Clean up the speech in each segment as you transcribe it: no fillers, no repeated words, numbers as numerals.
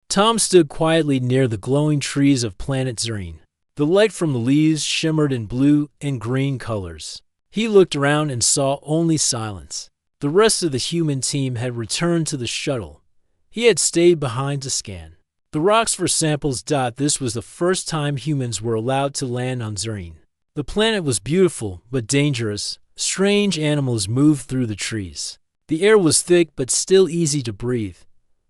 Tom stood quietly near the glowing trees of planet Zerine. The light from the leaves shimmered in blue and green colors. He looked around and saw only silence. The rest of the human team had returned to the shuttle. He had stayed behind to scan the rocks for samples. This was the first time humans were allowed to land on Zerine. The planet was beautiful but dangerous. Strange animals moved through the trees. The air was thick but still easy to breathe.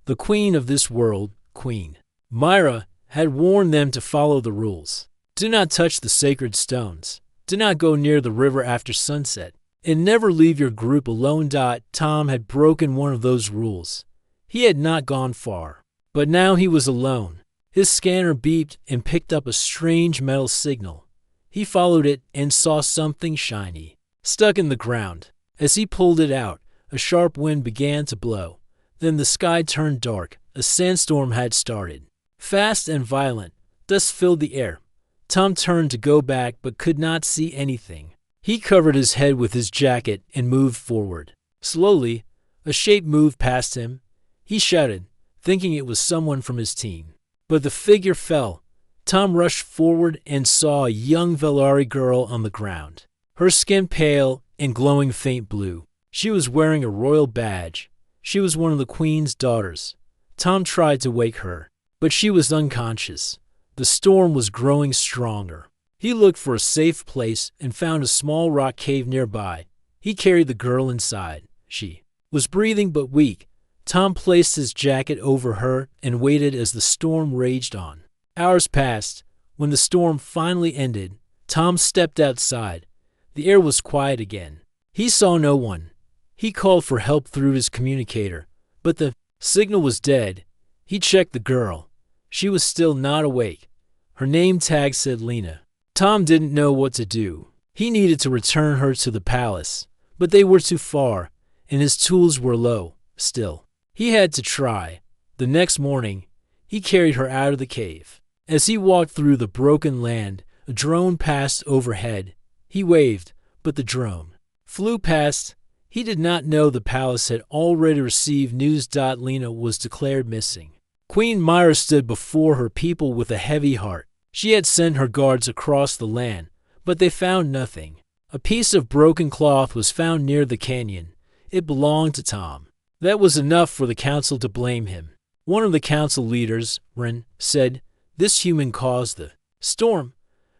The queen of this world, Queen Myra, had warned them to follow the rules. Do not touch the sacred stones. Do not go near the river after sunset. And never leave your group alone. Tom had broken one of those rules. He had not gone far. But now he was alone. His scanner beeped and picked up a strange metal signal. He followed it and saw something shiny stuck in the ground. As he pulled it out, a sharp wind began to blow. Then the sky turned dark. A sandstorm had started. Fast and violent, dust filled the air. Tom turned to go back but could not see anything. He covered his head with his jacket and moved forward. Slowly, a shape moved past him. He shouted, thinking it was someone from his team. But the figure fell. Tom rushed forward and saw a young Velari girl on the ground. Her skin pale and glowing faint blue. She was wearing a royal badge. She was one of the queen's daughters. Tom tried to wake her, but she was unconscious. The storm was growing stronger. He looked for a safe place and found a small rock cave nearby. He carried the girl inside. She was breathing but weak. Tom placed his jacket over her and waited as the storm raged on. Hours passed. When the storm finally ended, Tom stepped outside. The air was quiet again. He saw no one. He called for help through his communicator, but the signal was dead. He checked the girl. She was still not awake. Her name tag said Lena. Tom didn't know what to do. He needed to return her to the palace, but they were too far, and his tools were low. Still, he had to try. The next morning, he carried her out of the cave. As he walked through the broken land, a drone passed overhead. He waved, but the drone flew past. He did not know the palace had already received news. Lena was declared missing. Queen Myra stood before her people with a heavy heart. She had sent her guards across the land, but they found nothing. A piece of broken cloth was found near the canyon. It belonged to Tom. That was enough for the council to blame him. One of the council leaders, Ren, said, "This human caused the storm.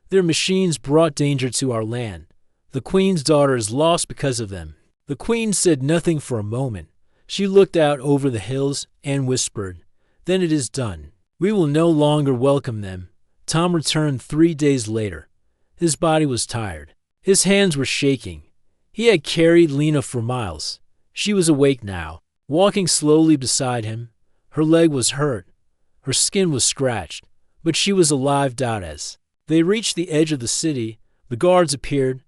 Their machines brought danger to our land. The queen's daughter is lost because of them." The queen said nothing for a moment. She looked out over the hills and whispered, "Then it is done. We will no longer welcome them." Tom returned 3 days later. His body was tired. His hands were shaking. He had carried Lena for miles. She was awake now, walking slowly beside him. Her leg was hurt. Her skin was scratched, but she was alive. As they reached the edge of the city, the guards appeared.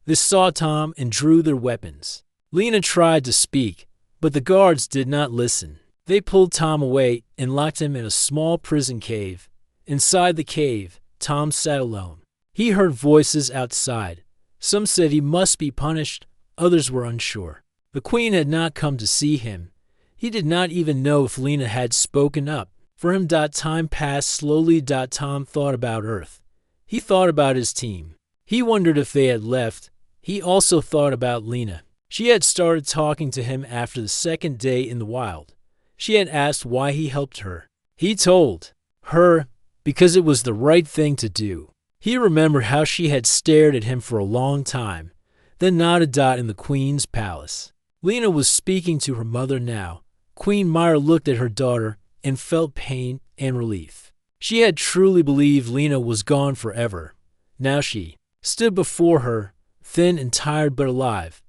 They saw Tom and drew their weapons. Lena tried to speak, but the guards did not listen. They pulled Tom away and locked him in a small prison cave. Inside the cave, Tom sat alone. He heard voices outside. Some said he must be punished. Others were unsure. The queen had not come to see him. He did not even know if Lena had spoken up. For him, time passed slowly. Tom thought about Earth. He thought about his team. He wondered if they had left. He also thought about Lena. She had started talking to him after the second day in the wild. She had asked why he helped her. He told her because it was the right thing to do. He remembered how she had stared at him for a long time, then nodded. In the queen's palace, Lena was speaking to her mother now. Queen Myra looked at her daughter and felt pain and relief. She had truly believed Lena was gone forever. Now she stood before her, thin and tired but alive.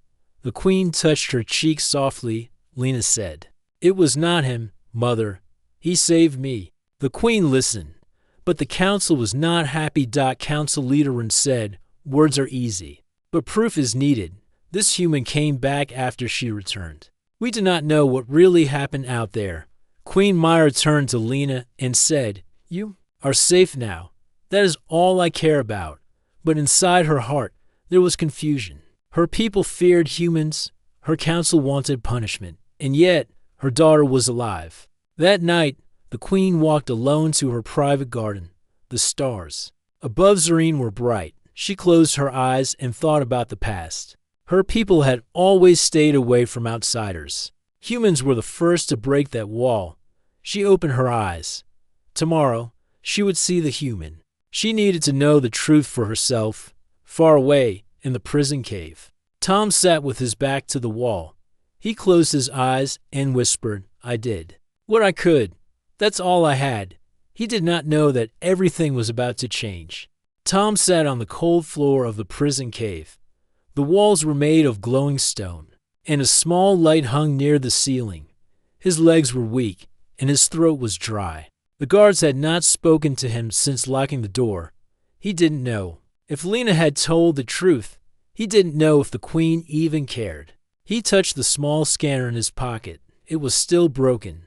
The queen touched her cheek softly. Lena said, "It was not him, mother. He saved me." The queen listened, but the council was not happy. Council leader Ren said, "Words are easy, but proof is needed. This human came back after she returned. We do not know what really happened out there." Queen Myra turned to Lena and said, "You are safe now. That is all I care about." But inside her heart, there was confusion. Her people feared humans. Her council wanted punishment. And yet, her daughter was alive. That night, the queen walked alone to her private garden. The stars above Zareen were bright. She closed her eyes and thought about the past. Her people had always stayed away from outsiders. Humans were the first to break that wall. She opened her eyes. Tomorrow, she would see the human. She needed to know the truth for herself. Far away, in the prison cave, Tom sat with his back to the wall. He closed his eyes and whispered, "I did what I could. That's all I had." He did not know that everything was about to change. Tom sat on the cold floor of the prison cave. The walls were made of glowing stone, and a small light hung near the ceiling. His legs were weak, and his throat was dry. The guards had not spoken to him since locking the door. He didn't know if Lena had told the truth. He didn't know if the queen even cared. He touched the small scanner in his pocket. It was still broken.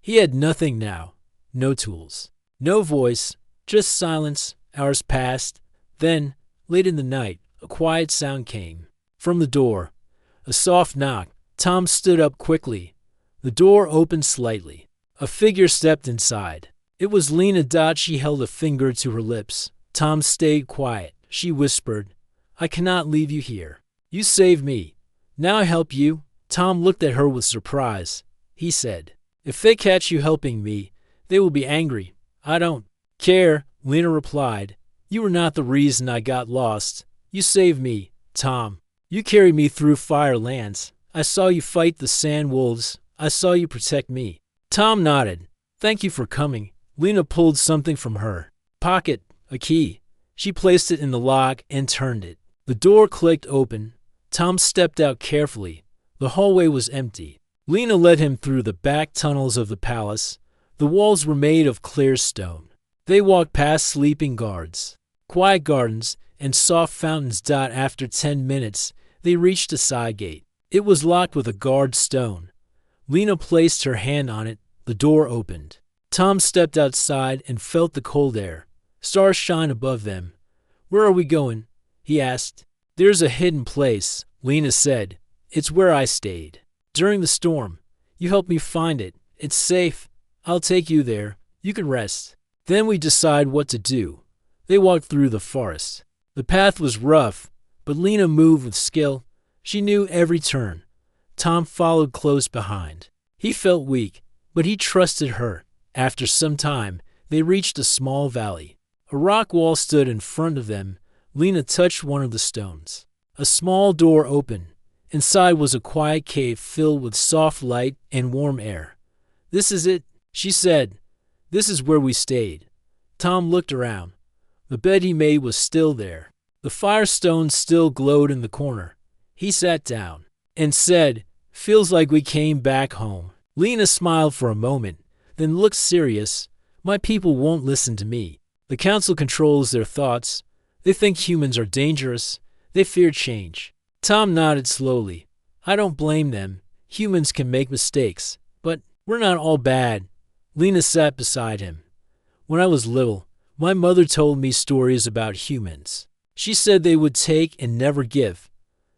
He had nothing now. No tools. No voice. Just silence. Hours passed. Then, late in the night, a quiet sound came. From the door. A soft knock. Tom stood up quickly. The door opened slightly. A figure stepped inside. It was Lena. She held a finger to her lips. Tom stayed quiet. She whispered, "I cannot leave you here. You saved me. Now I help you." Tom looked at her with surprise. He said, "If they catch you helping me, they will be angry." "I don't care," Lena replied. "You were not the reason I got lost. You saved me, Tom. You carried me through fire lands. I saw you fight the sand wolves. I saw you protect me." Tom nodded. "Thank you for coming." Lena pulled something from her pocket, a key. She placed it in the lock and turned it. The door clicked open. Tom stepped out carefully. The hallway was empty. Lena led him through the back tunnels of the palace. The walls were made of clear stone. They walked past sleeping guards, quiet gardens, and soft fountains. After 10 minutes, they reached a side gate. It was locked with a guard stone. Lena placed her hand on it. The door opened. Tom stepped outside and felt the cold air. Stars shine above them. "Where are we going?" he asked. "There's a hidden place," Lena said. "It's where I stayed during the storm. You helped me find it. It's safe. I'll take you there. You can rest. Then we decide what to do." They walked through the forest. The path was rough, but Lena moved with skill. She knew every turn. Tom followed close behind. He felt weak, but he trusted her. After some time, they reached a small valley. A rock wall stood in front of them. Lena touched one of the stones. A small door opened. Inside was a quiet cave filled with soft light and warm air. "This is it," she said. "This is where we stayed." Tom looked around. The bed he made was still there. The firestone still glowed in the corner. He sat down and said, "Feels like we came back home." Lena smiled for a moment, then looked serious. "My people won't listen to me. The council controls their thoughts. They think humans are dangerous. They fear change." Tom nodded slowly. "I don't blame them. Humans can make mistakes, but we're not all bad." Lena sat beside him. "When I was little, my mother told me stories about humans. She said they would take and never give,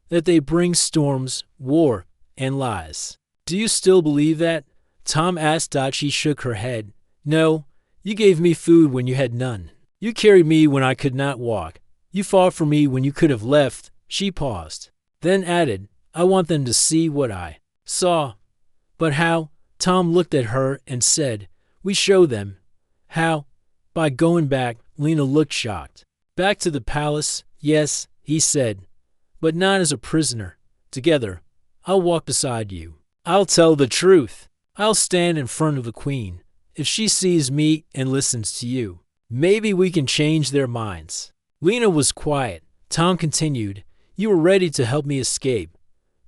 that they bring storms, war, and lies." "Do you still believe that?" Tom asked. She shook her head. "No, you gave me food when you had none. You carried me when I could not walk. You fought for me when you could have left." She paused, then added, "I want them to see what I saw." "But how?" Tom looked at her and said, "We show them." "How?" "By going back." Lena looked shocked. "Back to the palace?" "Yes," he said, "but not as a prisoner. Together. I'll walk beside you. I'll tell the truth. I'll stand in front of the queen. If she sees me and listens to you, maybe we can change their minds." Lena was quiet. Tom continued, "You were ready to help me escape,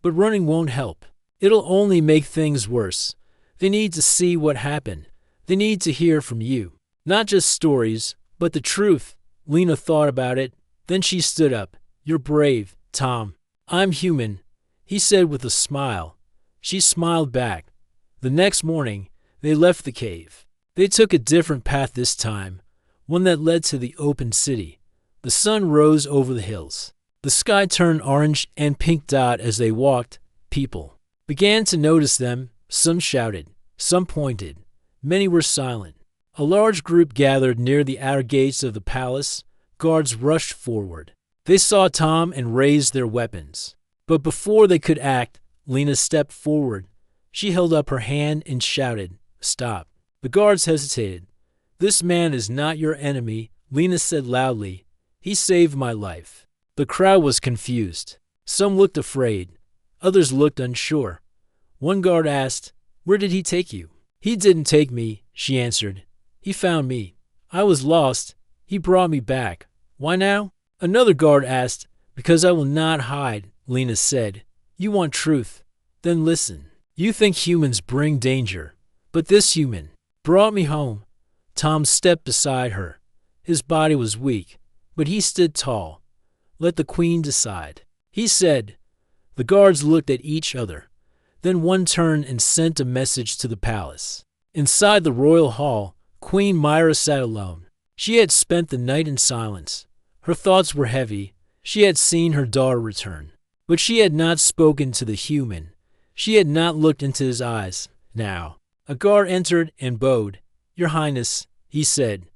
but running won't help. It'll only make things worse. They need to see what happened. They need to hear from you. Not just stories, but the truth." Lena thought about it. Then she stood up. "You're brave, Tom." "I'm human," he said with a smile. She smiled back. The next morning, they left the cave. They took a different path this time, one that led to the open city. The sun rose over the hills. The sky turned orange and pink. As they walked, people began to notice them. Some shouted, some pointed. Many were silent. A large group gathered near the outer gates of the palace. Guards rushed forward. They saw Tom and raised their weapons. But before they could act, Lena stepped forward. She held up her hand and shouted, "Stop." The guards hesitated. "This man is not your enemy," Lena said loudly. "He saved my life." The crowd was confused. Some looked afraid. Others looked unsure. One guard asked, "Where did he take you?" "He didn't take me," she answered. "He found me. I was lost. He brought me back. Why now?" Another guard asked. "Because I will not hide," Lena said. "You want truth? Then listen. You think humans bring danger, but this human brought me home." Tom stepped beside her. His body was weak, but he stood tall. "Let the queen decide," he said. The guards looked at each other. Then one turned and sent a message to the palace. Inside the royal hall, Queen Myra sat alone. She had spent the night in silence. Her thoughts were heavy. She had seen her daughter return, but she had not spoken to the human. She had not looked into his eyes. Now, a guard entered and bowed. "Your Highness," he said,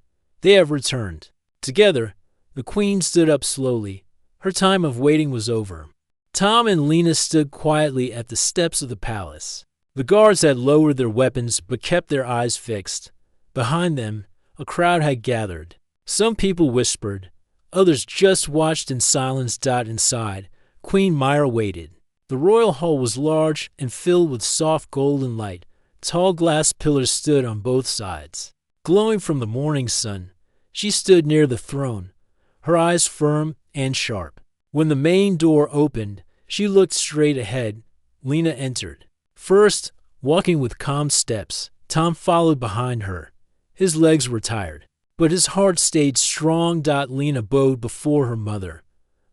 "they have returned." Together, the queen stood up slowly. Her time of waiting was over. Tom and Lena stood quietly at the steps of the palace. The guards had lowered their weapons but kept their eyes fixed. Behind them, a crowd had gathered. Some people whispered. Others just watched in silence. Inside, Queen Myra waited. The royal hall was large and filled with soft golden light. Tall glass pillars stood on both sides, glowing from the morning sun. She stood near the throne, her eyes firm and sharp. When the main door opened, she looked straight ahead. Lena entered. First, walking with calm steps, Tom followed behind her. His legs were tired, but his heart stayed strong. Lena bowed before her mother.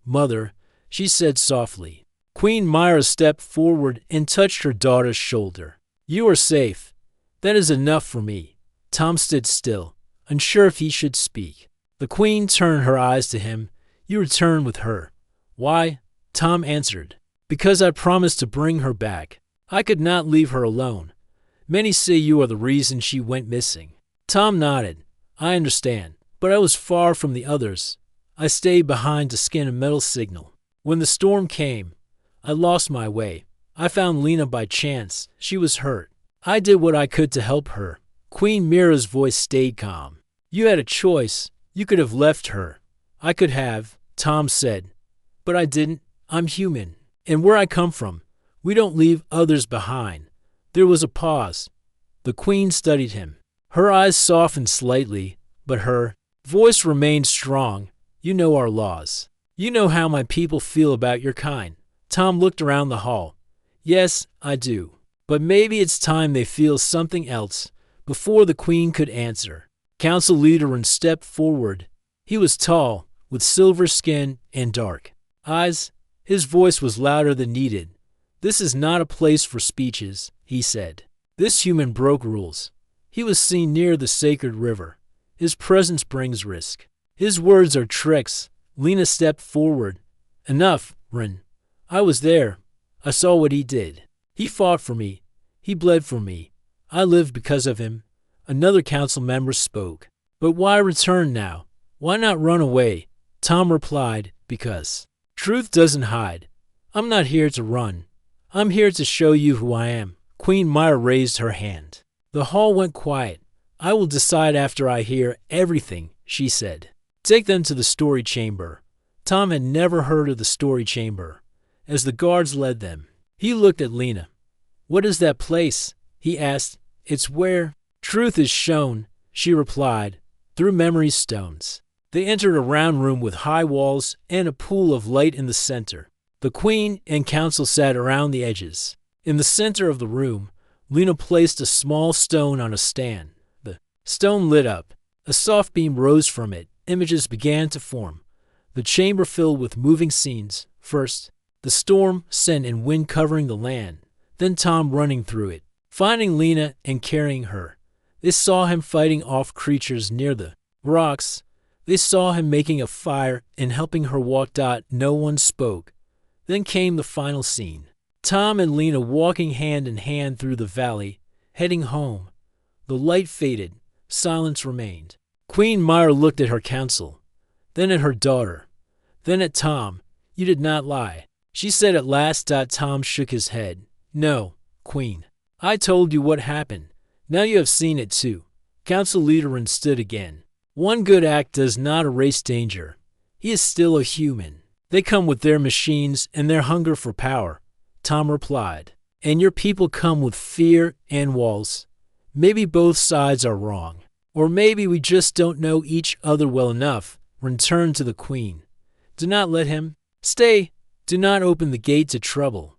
"Mother," she said softly. Queen Myra stepped forward and touched her daughter's shoulder. "You are safe. That is enough for me." Tom stood still, unsure if he should speak. The queen turned her eyes to him. "You return with her." "Why?" Tom answered. "Because I promised to bring her back. I could not leave her alone. Many say you are the reason she went missing." Tom nodded. "I understand, but I was far from the others. I stayed behind to scan a metal signal. When the storm came, I lost my way. I found Lena by chance. She was hurt. I did what I could to help her." Queen Mira's voice stayed calm. "You had a choice. You could have left her. I could have," Tom said. "But I didn't. I'm human. And where I come from, we don't leave others behind." There was a pause. The queen studied him. Her eyes softened slightly, but her voice remained strong. "You know our laws. You know how my people feel about your kind." Tom looked around the hall. "Yes, I do. But maybe it's time they feel something else." Before the queen could answer, Council Leader stepped forward. He was tall, with silver skin and dark eyes. His voice was louder than needed. "This is not a place for speeches," he said. "This human broke rules. He was seen near the sacred river. His presence brings risk. His words are tricks." Lena stepped forward. "Enough, Rin. I was there. I saw what he did. He fought for me. He bled for me. I lived because of him." Another council member spoke. "But why return now? Why not run away?" Tom replied, "Because truth doesn't hide. I'm not here to run. I'm here to show you who I am." Queen Myra raised her hand. The hall went quiet. "I will decide after I hear everything," she said. "Take them to the story chamber." Tom had never heard of the story chamber. As the guards led them, he looked at Lena. "What is that place?" he asked. "It's where truth is shown," she replied, "through memory stones." They entered a round room with high walls and a pool of light in the center. The queen and council sat around the edges. In the center of the room, Lena placed a small stone on a stand. The stone lit up. A soft beam rose from it. Images began to form. The chamber filled with moving scenes. First, the storm, scent, and wind covering the land. Then Tom running through it, finding Lena and carrying her. They saw him fighting off creatures near the rocks. They saw him making a fire and helping her walk. No one spoke. Then came the final scene. Tom and Lena walking hand in hand through the valley, heading home. The light faded. Silence remained. Queen Myra looked at her council, then at her daughter, then at Tom. You did not lie, she said at last. Tom shook his head. No, Queen. I told you what happened. Now you have seen it too. Council leader Ren stood again. One good act does not erase danger. He is still a human. They come with their machines and their hunger for power, Tom replied. And your people come with fear and walls. Maybe both sides are wrong. Or maybe we just don't know each other well enough. Ren turned to the Queen. Do not let him. Stay. Do not open the gate to trouble.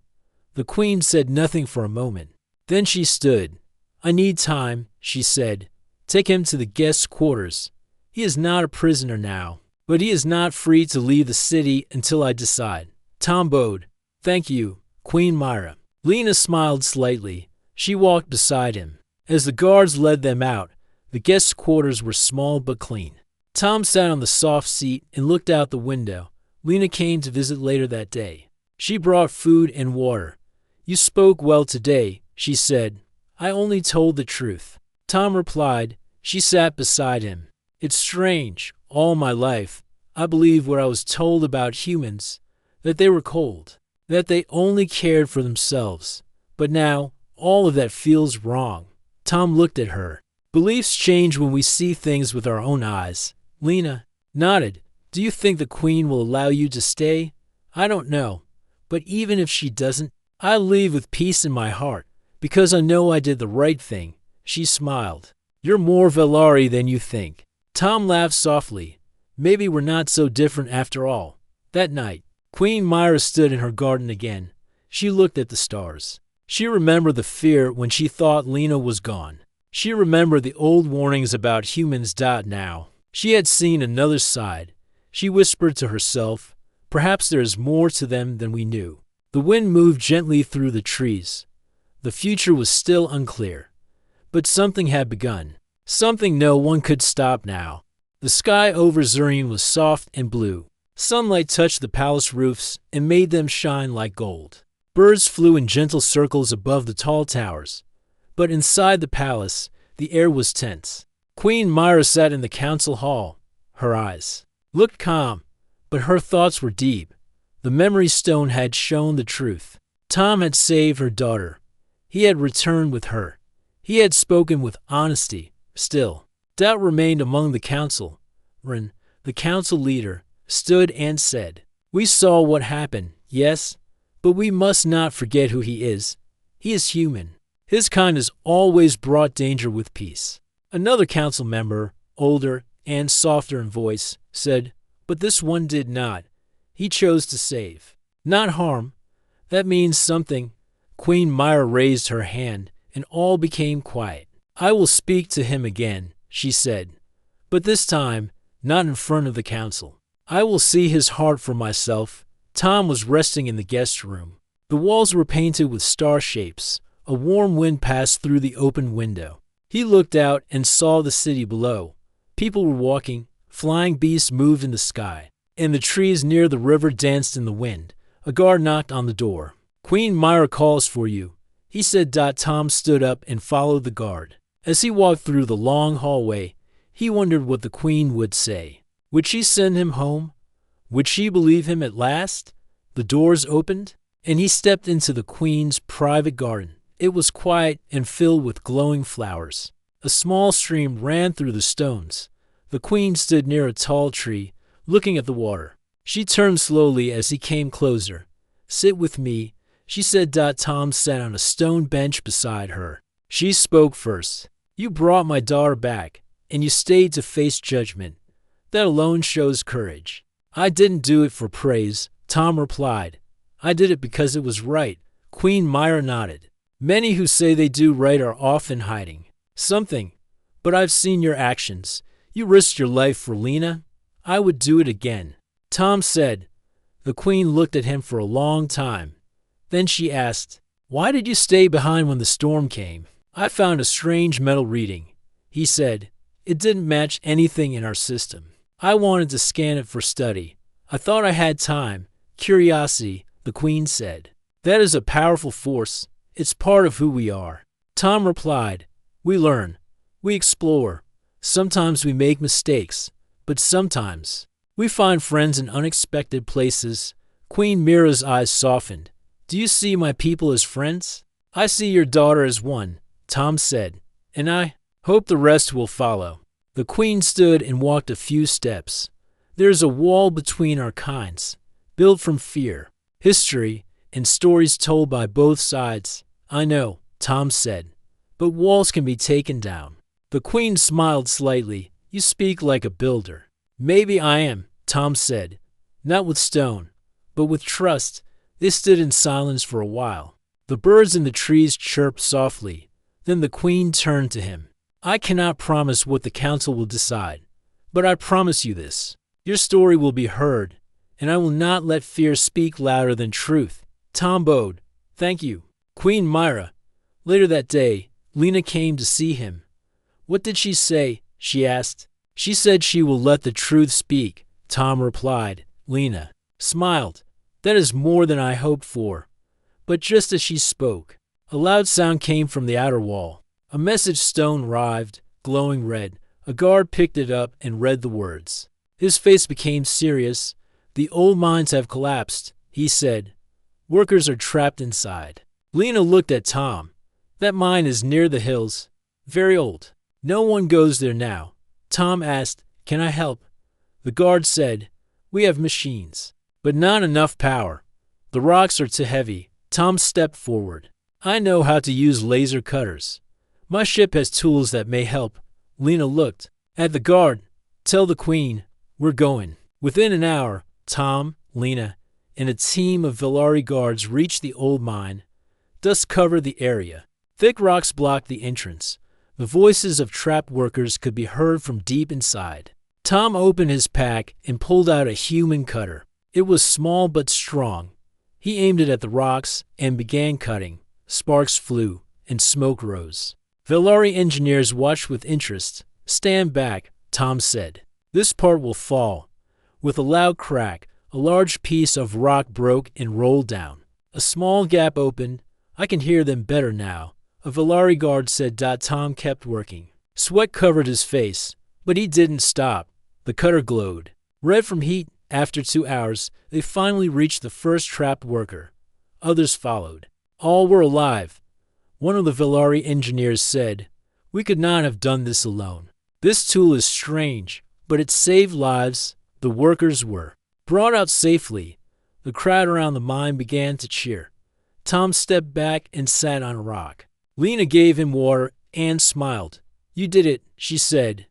The Queen said nothing for a moment. Then she stood. I need time, she said. Take him to the guest's quarters. He is not a prisoner now, but he is not free to leave the city until I decide. Tom bowed. Thank you, Queen Myra. Lena smiled slightly. She walked beside him. As the guards led them out, the guest's quarters were small but clean. Tom sat on the soft seat and looked out the window. Lena came to visit later that day. She brought food and water. You spoke well today, she said. I only told the truth. Tom replied. She sat beside him. It's strange. All my life, I believed what I was told about humans, that they were cold, that they only cared for themselves. But now, all of that feels wrong. Tom looked at her. Beliefs change when we see things with our own eyes. Lena nodded. Do you think the Queen will allow you to stay? I don't know. But even if she doesn't, I leave with peace in my heart, because I know I did the right thing. She smiled. You're more Velari than you think. Tom laughed softly. Maybe we're not so different after all. That night, Queen Myra stood in her garden again. She looked at the stars. She remembered the fear when she thought Lena was gone. She remembered the old warnings about humans. Now, she had seen another side. She whispered to herself, perhaps there is more to them than we knew. The wind moved gently through the trees. The future was still unclear. But something had begun. Something no one could stop now. The sky over Zurien was soft and blue. Sunlight touched the palace roofs and made them shine like gold. Birds flew in gentle circles above the tall towers. But inside the palace, the air was tense. Queen Myra sat in the council hall. Her eyes looked calm, but her thoughts were deep. The memory stone had shown the truth. Tom had saved her daughter. He had returned with her. He had spoken with honesty. Still, doubt remained among the council. Ren, the council leader, stood and said, we saw what happened, yes, but we must not forget who he is. He is human. His kind has always brought danger with peace. Another council member, older and softer in voice, said, but this one did not. He chose to save, not harm. That means something. Queen Myra raised her hand, and all became quiet. I will speak to him again, she said, but this time, not in front of the council. I will see his heart for myself. Tom was resting in the guest room. The walls were painted with star shapes. A warm wind passed through the open window. He looked out and saw the city below. People were walking, flying beasts moved in the sky, and the trees near the river danced in the wind. A guard knocked on the door. Queen Myra calls for you, he said. Tom stood up and followed the guard. As he walked through the long hallway, he wondered what the Queen would say. Would she send him home? Would she believe him at last? The doors opened, and he stepped into the Queen's private garden. It was quiet and filled with glowing flowers. A small stream ran through the stones. The Queen stood near a tall tree, looking at the water. She turned slowly as he came closer. Sit with me, she said. Tom sat on a stone bench beside her. She spoke first. You brought my daughter back, and you stayed to face judgment. That alone shows courage. I didn't do it for praise, Tom replied. I did it because it was right. Queen Myra nodded. Many who say they do right are often hiding something, but I've seen your actions. You risked your life for Lena. I would do it again, Tom said. The Queen looked at him for a long time. Then she asked, why did you stay behind when the storm came? I found a strange metal reading, he said. It didn't match anything in our system. I wanted to scan it for study. I thought I had time. Curiosity, the Queen said. That is a powerful force. It's part of who we are. Tom replied, we learn. We explore. Sometimes we make mistakes, but sometimes we find friends in unexpected places. Queen Mira's eyes softened. Do you see my people as friends? I see your daughter as one, Tom said, and I hope the rest will follow. The queen stood and walked a few steps. There is a wall between our kinds, built from fear, history, and stories told by both sides. I know, Tom said, but walls can be taken down. The queen smiled slightly. You speak like a builder. Maybe I am, Tom said, not with stone, but with trust. They stood in silence for a while. The birds in the trees chirped softly. Then the queen turned to him. I cannot promise what the council will decide, but I promise you this. Your story will be heard, and I will not let fear speak louder than truth. Tom bowed. Thank you, Queen Myra. Later that day, Lena came to see him. What did she say? She asked. She said she will let the truth speak, Tom replied. Lena smiled. That is more than I hoped for. But just as she spoke, a loud sound came from the outer wall. A message stone arrived, glowing red. A guard picked it up and read the words. His face became serious. The old mines have collapsed, he said. Workers are trapped inside. Lena looked at Tom. That mine is near the hills. Very old. No one goes there now. Tom asked, Can I help? The guard said, We have machines, but not enough power. The rocks are too heavy. Tom stepped forward. I know how to use laser cutters. My ship has tools that may help. Lena looked at the guard. Tell the queen, we're going. Within an hour, Tom, Lena, and a team of Velari guards reached the old mine. Dust covered the area. Thick rocks blocked the entrance. The voices of trapped workers could be heard from deep inside. Tom opened his pack and pulled out a human cutter. It was small but strong. He aimed it at the rocks and began cutting. Sparks flew and smoke rose. Velari engineers watched with interest. Stand back, Tom said. This part will fall. With a loud crack, a large piece of rock broke and rolled down. A small gap opened. I can hear them better now. A Velari guard said. Tom kept working. Sweat covered his face, but he didn't stop. The cutter glowed. Red from heat. After 2 hours, they finally reached the first trapped worker. Others followed. All were alive. One of the Velari engineers said, We could not have done this alone. This tool is strange, but it saved lives. The workers were brought out safely. The crowd around the mine began to cheer. Tom stepped back and sat on a rock. Lena gave him water and smiled. You did it, she said.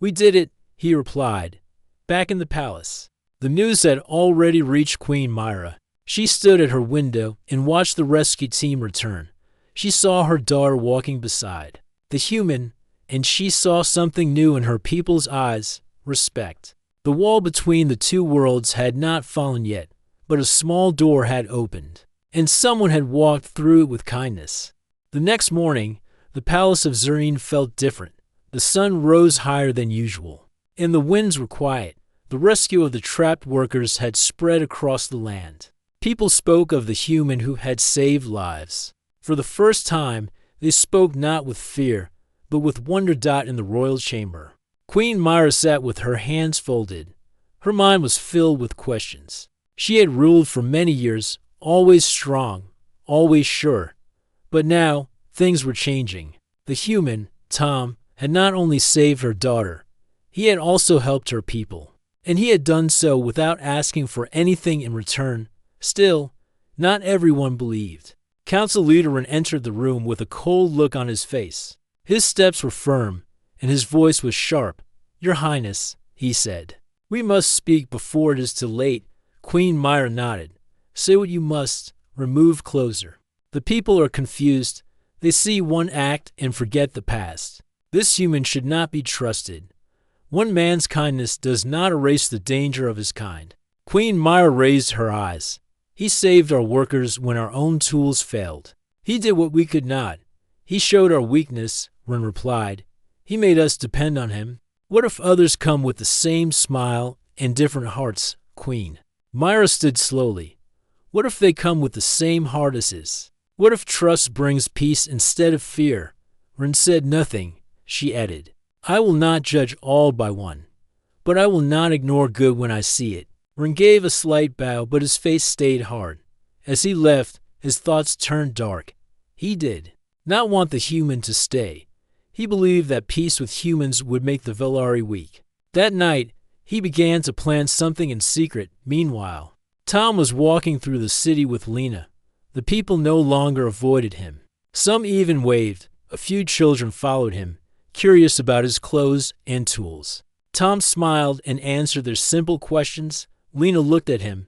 We did it, he replied. Back in the palace, the news had already reached Queen Myra. She stood at her window and watched the rescue team return. She saw her daughter walking beside the human, and she saw something new in her people's eyes, respect. The wall between the two worlds had not fallen yet, but a small door had opened, and someone had walked through it with kindness. The next morning, the palace of Zurine felt different. The sun rose higher than usual, and the winds were quiet. The rescue of the trapped workers had spread across the land. People spoke of the human who had saved lives. For the first time, they spoke not with fear, but with wonder. In the royal chamber, Queen Myra sat with her hands folded. Her mind was filled with questions. She had ruled for many years, always strong, always sure. But now, things were changing. The human, Tom, had not only saved her daughter, he had also helped her people. And he had done so without asking for anything in return. Still, not everyone believed. Council Leaderin entered the room with a cold look on his face. His steps were firm, and his voice was sharp. Your Highness, he said. We must speak before it is too late. Queen Myra nodded. Say what you must. Remove closer. The people are confused. They see one act and forget the past. This human should not be trusted. One man's kindness does not erase the danger of his kind. Queen Myra raised her eyes. He saved our workers when our own tools failed. He did what we could not. He showed our weakness, Ren replied. He made us depend on him. What if others come with the same smile and different hearts, Queen? Myra stood slowly. What if they come with the same heart as his? What if trust brings peace instead of fear? Ren said nothing. she added. I will not judge all by one, but I will not ignore good when I see it. Ren gave a slight bow, but his face stayed hard. As he left, his thoughts turned dark. He did not want the human to stay. He believed that peace with humans would make the Velari weak. That night, he began to plan something in secret. Meanwhile, Tom was walking through the city with Lena. The people no longer avoided him. Some even waved. A few children followed him, curious about his clothes and tools. Tom smiled and answered their simple questions. Lena looked at him.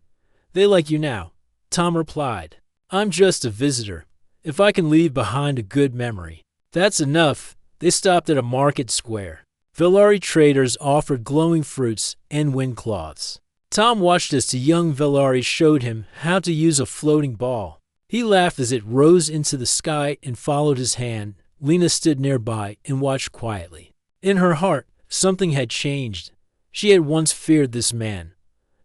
They like you now. Tom replied, I'm just a visitor. If I can leave behind a good memory, that's enough. They stopped at a market square. Velari traders offered glowing fruits and wind cloths. Tom watched as the young Velari showed him how to use a floating ball. He laughed as it rose into the sky and followed his hand. Lena stood nearby and watched quietly. In her heart, something had changed. She had once feared this man.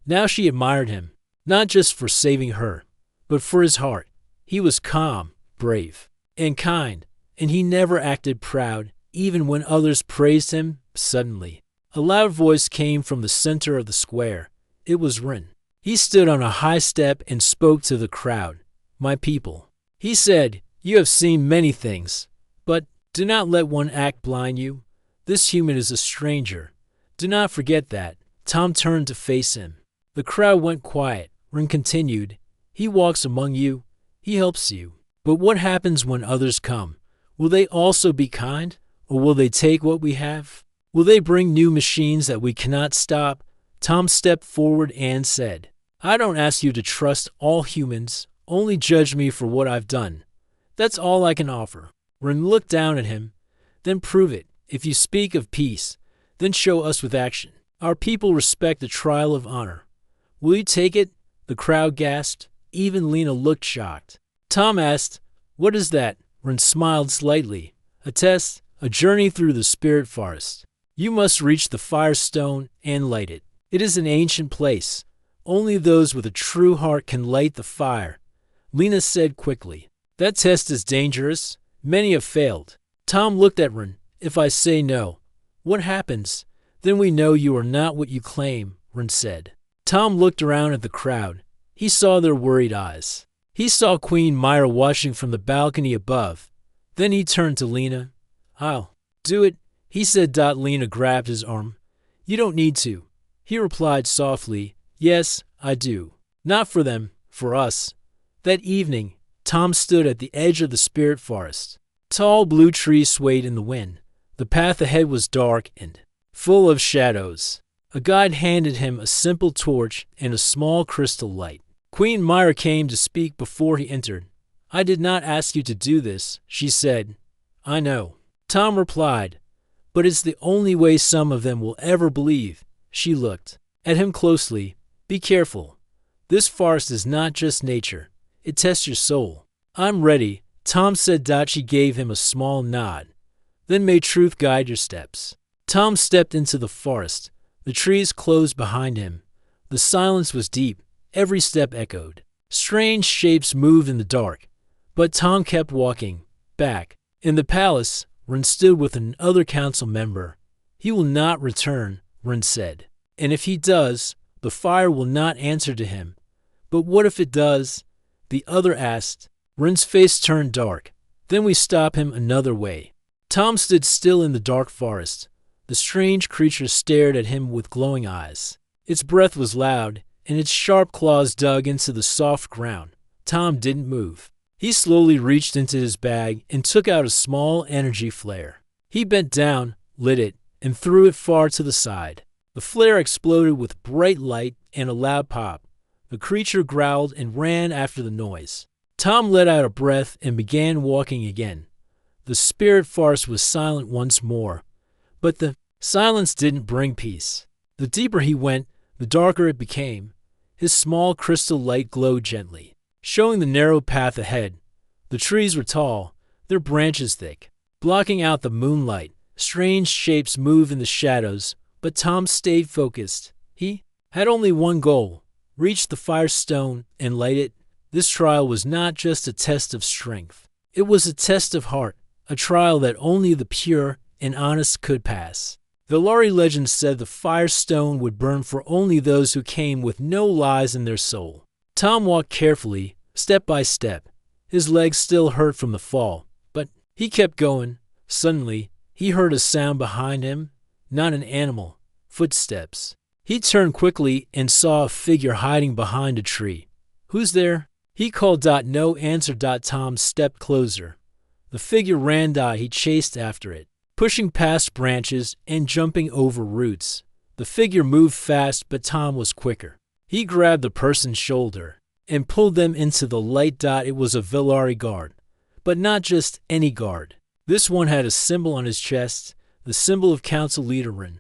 Now she admired him, not just for saving her, but for his heart. He was calm, brave, and kind, and he never acted proud, even when others praised him. Suddenly, a loud voice came from the center of the square. It was Ren. He stood on a high step and spoke to the crowd. My people, he said, you have seen many things, but do not let one act blind you. This human is a stranger. Do not forget that. Tom turned to face him. The crowd went quiet. Ren continued, he walks among you. He helps you. But what happens when others come? Will they also be kind? Or will they take what we have? Will they bring new machines that we cannot stop? Tom stepped forward and said, I don't ask you to trust all humans. Only judge me for what I've done. That's all I can offer. Ren looked down at him. Then prove it. If you speak of peace, then show us with action. Our people respect the trial of honor. Will you take it? The crowd gasped. Even Lena looked shocked. Tom asked, what is that? Ren smiled slightly. A test, a journey through the spirit forest. You must reach the firestone and light it. It is an ancient place. Only those with a true heart can light the fire. Lena said quickly, that test is dangerous. Many have failed. Tom looked at Ren. If I say no, what happens? Then we know you are not what you claim, Ren said. Tom looked around at the crowd. He saw their worried eyes. He saw Queen Myra watching from the balcony above. Then he turned to Lena. I'll do it, he said. Lena grabbed his arm. You don't need to. He replied softly, yes, I do. Not for them, for us. That evening, Tom stood at the edge of the spirit forest. Tall blue trees swayed in the wind. The path ahead was dark and full of shadows. A guide handed him a simple torch and a small crystal light. Queen Myra came to speak before he entered. I did not ask you to do this, she said. I know. Tom replied, but it's the only way some of them will ever believe. She looked at him closely. Be careful. This forest is not just nature. It tests your soul. I'm ready, Tom said. She gave him a small nod. Then may truth guide your steps. Tom stepped into the forest. The trees closed behind him. The silence was deep. Every step echoed. Strange shapes moved in the dark. But Tom kept walking. Back. In the palace, Ren stood with another council member. He will not return, Ren said. And if he does, the fire will not answer to him. But what if it does? The other asked. Ren's face turned dark. Then we stop him another way. Tom stood still in the dark forest. The strange creature stared at him with glowing eyes. Its breath was loud, and its sharp claws dug into the soft ground. Tom didn't move. He slowly reached into his bag and took out a small energy flare. He bent down, lit it, and threw it far to the side. The flare exploded with bright light and a loud pop. The creature growled and ran after the noise. Tom let out a breath and began walking again. The spirit forest was silent once more. But the silence didn't bring peace. The deeper he went, the darker it became. His small crystal light glowed gently, showing the narrow path ahead. The trees were tall, their branches thick, blocking out the moonlight. Strange shapes moved in the shadows, but Tom stayed focused. He had only one goal: reach the firestone and light it. This trial was not just a test of strength. It was a test of heart, a trial that only the pure and honest could pass. The Lari legend said the firestone would burn for only those who came with no lies in their soul. Tom walked carefully, step by step. His legs still hurt from the fall, but he kept going. Suddenly, he heard a sound behind him, not an animal, footsteps. He turned quickly and saw a figure hiding behind a tree. "Who's there?" He called. No answer. Tom stepped closer. The figure ran. He chased after it, pushing past branches and jumping over roots. The figure moved fast, but Tom was quicker. He grabbed the person's shoulder and pulled them into the light. It was a Velari guard, but not just any guard. This one had a symbol on his chest, the symbol of Council Leader Rin.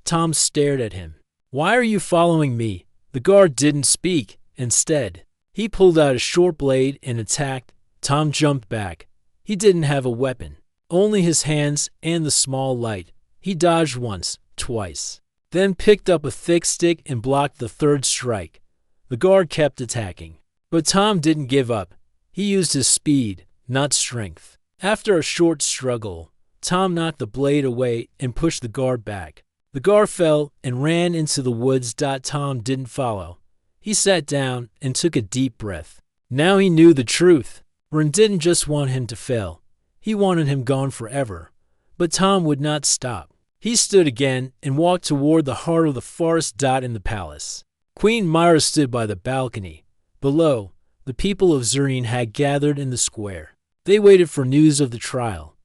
Tom stared at him. "Why are you following me?" The guard didn't speak. Instead, he pulled out a short blade and attacked. Tom jumped back. He didn't have a weapon, only his hands and the small light. He dodged once, twice, then picked up a thick stick and blocked the third strike. The guard kept attacking, but Tom didn't give up. He used his speed, not strength. After a short struggle, Tom knocked the blade away and pushed the guard back. The guard fell and ran into the woods. Tom didn't follow. He sat down and took a deep breath. Now he knew the truth. Rin didn't just want him to fail. He wanted him gone forever. But Tom would not stop. He stood again and walked toward the heart of the forest. In the palace, Queen Myra stood by the balcony. Below, the people of Zureen had gathered in the square. They waited for news of the trial.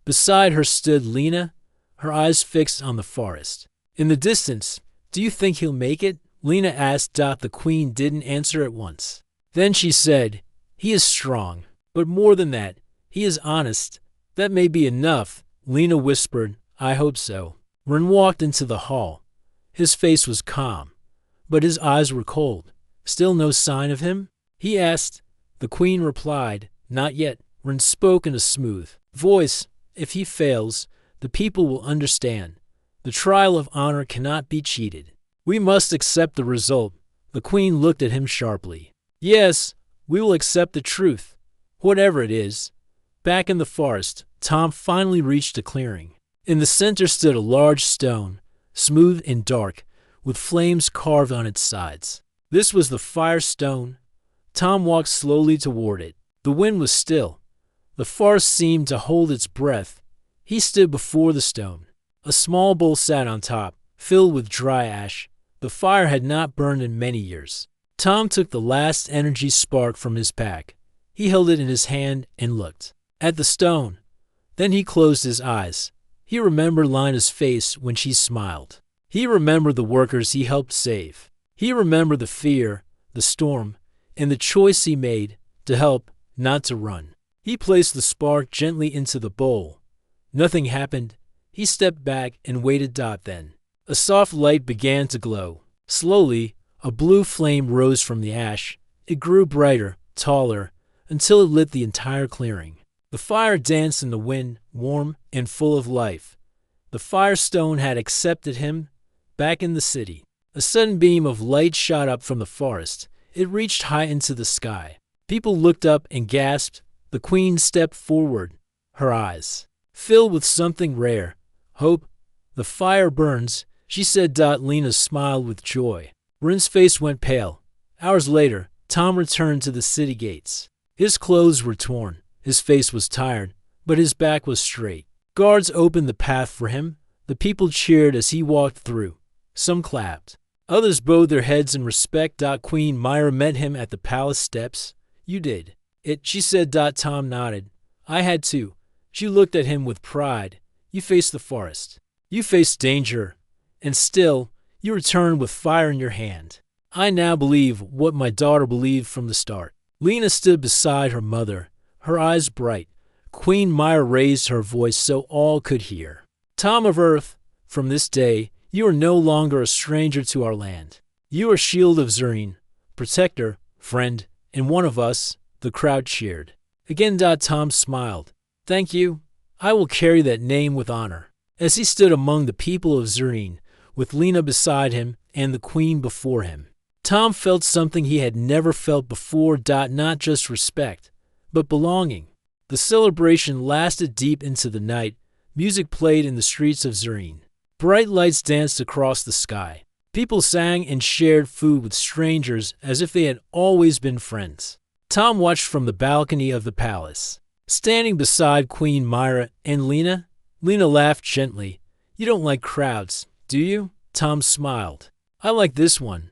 Beside her stood Lena, her eyes fixed on the forest. In the distance, "Do you think he'll make it?" Lena asked. The queen didn't answer at once. Then she said, "He is strong, but more than that, he is honest." "That may be enough," Lena whispered. "I hope so." Rin walked into the hall. His face was calm, but his eyes were cold. "Still no sign of him?" he asked. The queen replied, "Not yet." Rin spoke in a smooth voice. "If he fails, the people will understand. The trial of honor cannot be cheated. We must accept the result." The queen looked at him sharply. "Yes, we will accept the truth, whatever it is." Back in the forest, Tom finally reached a clearing. In the center stood a large stone, smooth and dark, with flames carved on its sides. This was the Firestone. Tom walked slowly toward it. The wind was still. The forest seemed to hold its breath. He stood before the stone. A small bowl sat on top, filled with dry ash. The fire had not burned in many years. Tom took the last energy spark from his pack. He held it in his hand and looked at the stone. Then he closed his eyes. He remembered Lina's face when she smiled. He remembered the workers he helped save. He remembered the fear, the storm, and the choice he made to help, not to run. He placed the spark gently into the bowl. Nothing happened. He stepped back and waited. Then a soft light began to glow. Slowly, a blue flame rose from the ash. It grew brighter, taller, until it lit the entire clearing. The fire danced in the wind, warm and full of life. The Firestone had accepted him. Back in the city, a sudden beam of light shot up from the forest. It reached high into the sky. People looked up and gasped. The queen stepped forward, her eyes filled with something rare, hope. "The fire burns," she said. Lena smiled with joy. Rin's face went pale. Hours later, Tom returned to the city gates. His clothes were torn. His face was tired, but his back was straight. Guards opened the path for him. The people cheered as he walked through. Some clapped. Others bowed their heads in respect. Queen Myra met him at the palace steps. "You did it," she said. Tom nodded. "I had to." She looked at him with pride. "You faced the forest. You faced danger. And still, you returned with fire in your hand. I now believe what my daughter believed from the start." Lena stood beside her mother, her eyes bright. Queen Myra raised her voice so all could hear. "Tom of Earth, from this day, you are no longer a stranger to our land. You are Shield of Zureen, protector, friend, and one of us." The crowd cheered. Again. Tom smiled. "Thank you. I will carry that name with honor." As he stood among the people of Zureen, with Lena beside him and the queen before him, Tom felt something he had never felt before. Not just respect, but belonging. The celebration lasted deep into the night. music played in the streets of Zerine. Bright lights danced across the sky. People sang and shared food with strangers as if they had always been friends. Tom watched from the balcony of the palace. Standing beside Queen Myra and Lena laughed gently. "You don't like crowds, do you?" Tom smiled. "I like this one.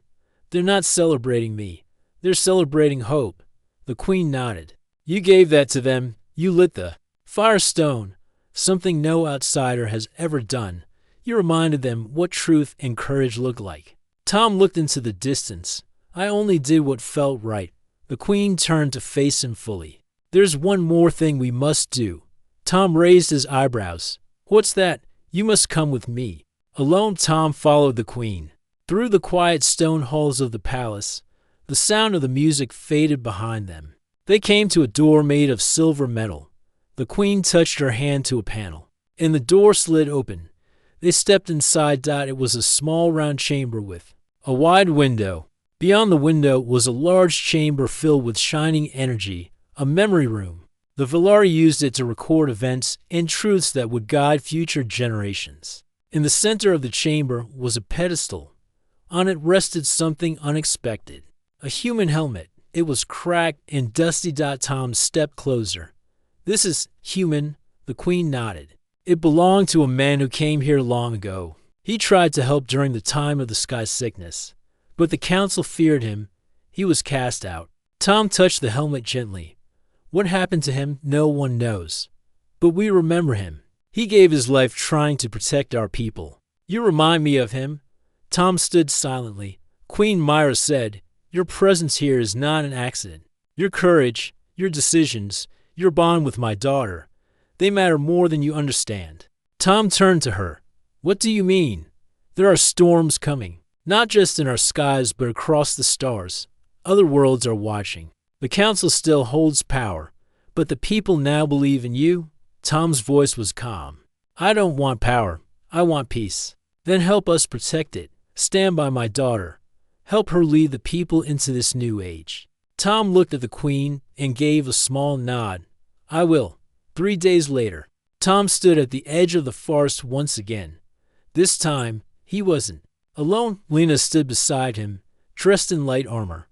They're not celebrating me. They're celebrating hope." The queen nodded. "You gave that to them. You lit the firestone, something no outsider has ever done. You reminded them what truth and courage look like." Tom looked into the distance. "I only did what felt right." The queen turned to face him fully. "There's one more thing we must do." Tom raised his eyebrows. "What's that?" "You must come with me." Alone, Tom followed the queen. Through the quiet stone halls of the palace, the sound of the music faded behind them. They came to a door made of silver metal. The queen touched her hand to a panel, and the door slid open. They stepped inside. It was a small round chamber with a wide window. Beyond the window was a large chamber filled with shining energy, a memory room. The Villari used it to record events and truths that would guide future generations. In the center of the chamber was a pedestal. On it rested something unexpected, a human helmet. It was cracked and dusty. Tom stepped closer. "This is human," the queen nodded. "It belonged to a man who came here long ago. He tried to help during the time of the sky sickness, but the council feared him. He was cast out." Tom touched the helmet gently. "What happened to him, no one knows. But we remember him. He gave his life trying to protect our people. You remind me of him." Tom stood silently. Queen Myra said, "Your presence here is not an accident. Your courage, your decisions, your bond with my daughter, they matter more than you understand." Tom turned to her. "What do you mean?" "There are storms coming, not just in our skies but across the stars. Other worlds are watching. The council still holds power, but the people now believe in you." Tom's voice was calm. "I don't want power. I want peace. Then help us protect it. Stand by my daughter. Help her lead the people into this new age." Tom looked at the queen and gave a small nod. "I will." 3 days later, Tom stood at the edge of the forest once again. This time, he wasn't alone. Lena stood beside him, dressed in light armor.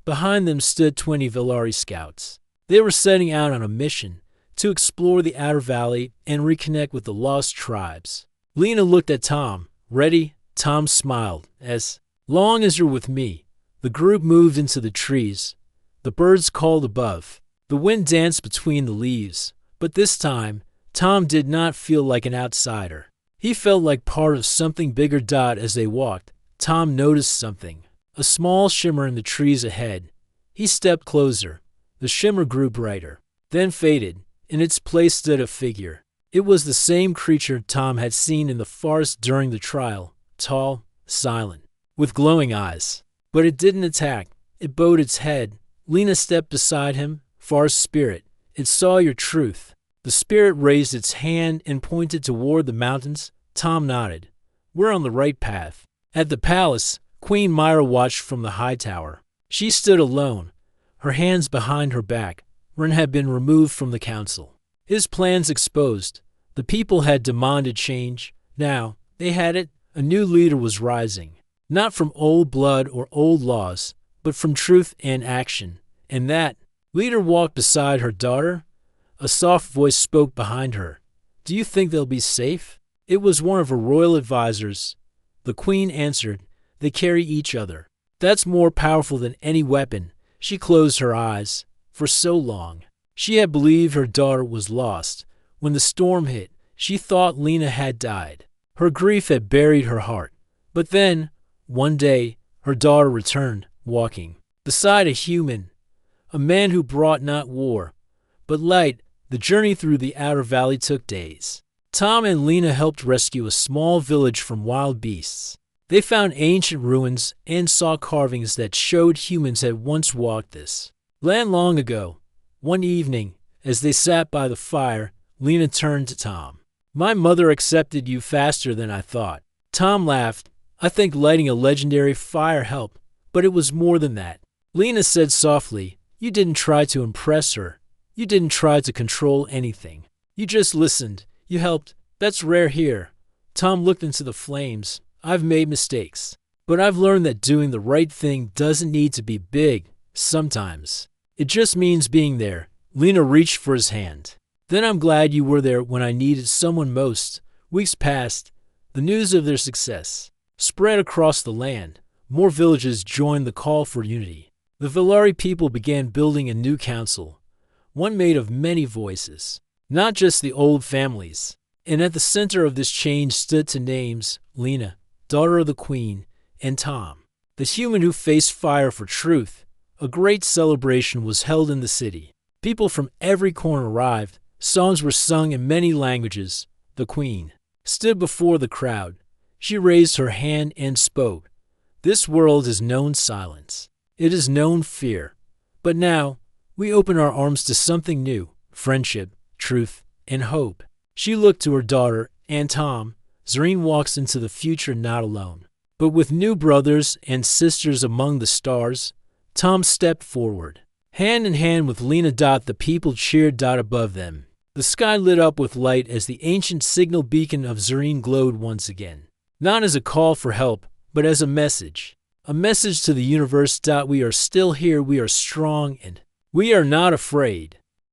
Behind them stood 20 Villari scouts. They were setting out on a mission to explore the Outer Valley and reconnect with the lost tribes. Lena looked at Tom. "Ready?" Tom smiled. "As long as you're with me." The group moved into the trees. The birds called above. The wind danced between the leaves. But this time, Tom did not feel like an outsider. He felt like part of something bigger. As they walked, Tom noticed something. A small shimmer in the trees ahead. He stepped closer. The shimmer grew brighter, then faded. In its place stood a figure. It was the same creature Tom had seen in the forest during the trial, tall, silent, with glowing eyes. But it didn't attack. It bowed its head. Lena stepped beside him. "Forest spirit, it saw your truth." The spirit raised its hand and pointed toward the mountains. Tom nodded. "We're on the right path." At the palace, Queen Myra watched from the high tower. She stood alone, her hands behind her back. Ren had been removed from the council, his plans exposed. The people had demanded change. Now, they had it. A new leader was rising, not from old blood or old laws, but from truth and action. And that leader walked beside her daughter. A soft voice spoke behind her. "Do you think they'll be safe?" It was one of her royal advisors. The queen answered, "They carry each other. That's more powerful than any weapon." She closed her eyes. For so long, she had believed her daughter was lost. When the storm hit, she thought Lena had died. Her grief had buried her heart. But then, one day, her daughter returned, walking beside a human, a man who brought not war, but light. The journey through the Outer Valley took days. Tom and Lena helped rescue a small village from wild beasts. They found ancient ruins and saw carvings that showed humans had once walked this land long ago. One evening, as they sat by the fire, Lena turned to Tom. "My mother accepted you faster than I thought." Tom laughed. "I think lighting a legendary fire helped, but it was more than that." Lena said softly, "You didn't try to impress her. You didn't try to control anything. You just listened. You helped. That's rare here. Tom looked into the flames. I've made mistakes, but I've learned that doing the right thing doesn't need to be big. Sometimes it just means being there. Lena reached for his hand. Then I'm glad you were there when I needed someone most. Weeks passed. The news of their success spread across the land. More villages joined the call for unity. The Villari people began building a new council, one made of many voices, not just the old families. And at the center of this change stood two names: Lena, daughter of the queen, and Tom, the human who faced fire for truth. A great celebration was held in the city. People from every corner arrived. Songs were sung in many languages. The queen stood before the crowd. She raised her hand and spoke. This world has known silence. It has known fear. But now, we open our arms to something new: friendship, truth, and hope. She looked to her daughter and Tom. Zareen walks into the future not alone, but with new brothers and sisters among the stars. Tom stepped forward. Hand in hand with Lena. The people cheered above them. The sky lit up with light as the ancient signal beacon of Zareen glowed once again. Not as a call for help, but as a message. A message to the universe. We are still here, we are strong, and we are not afraid.